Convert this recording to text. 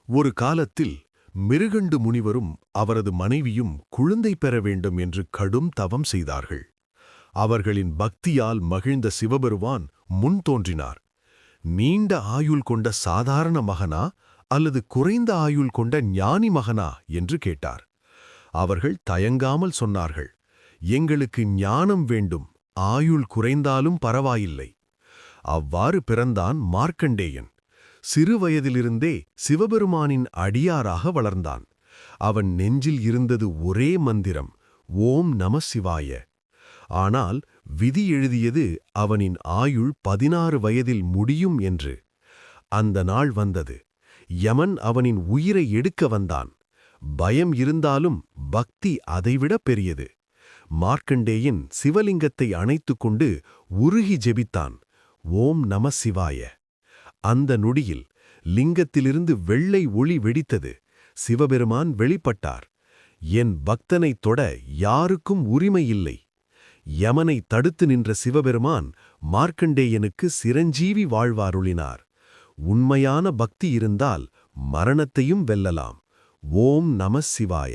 ஒரு காலத்தில் மிருகண்டு முனிவரும் அவரது மனைவியும் குழந்தை பெற வேண்டும் என்று கடும் தவம் செய்தார்கள். அவர்களின் பக்தியால் மகிழ்ந்த சிவபெருமான் முன் தோன்றினார். நீண்ட ஆயுள் கொண்ட சாதாரண மகனா அல்லது குறைந்த ஆயுள் கொண்ட ஞானி மகனா என்று கேட்டார். அவர்கள் தயங்காமல் சொன்னார்கள், எங்களுக்கு ஞானம் வேண்டும், ஆயுள் குறைந்தாலும் பரவாயில்லை. அவ்வாறு பிறந்தான் மார்க்கண்டேயன். சிறுவயதிலிருந்தே சிவபெருமானின் அடியாராக வளர்ந்தான். அவன் நெஞ்சில் இருந்தது ஒரே மந்திரம், ஓம் நம சிவாய. ஆனால் விதி எழுதியது அவனின் ஆயுள் 16 வயதில் முடியும் என்று. அந்த நாள் வந்தது. யமன் அவனின் உயிரை எடுக்க வந்தான். பயம் இருந்தாலும் பக்தி அதைவிட பெரியது. மார்க்கண்டேயன் சிவலிங்கத்தை அணைத்துக்கொண்டு உருகி ஜெபித்தான், ஓம் நம சிவாய. அந்த நொடியில் லிங்கத்திலிருந்து வெள்ளை ஒளி வெடித்தது. சிவபெருமான் வெளிப்பட்டார். என் பக்தனைத் தொட யாருக்கும் உரிமையில்லை. யமனை தடுத்து நின்ற சிவபெருமான் மார்க்கண்டேயனுக்கு சிரஞ்சீவி வாழ்வாருளினார். உண்மையான பக்தி இருந்தால் மரணத்தையும் வெல்லலாம். ஓம் நம சிவாய.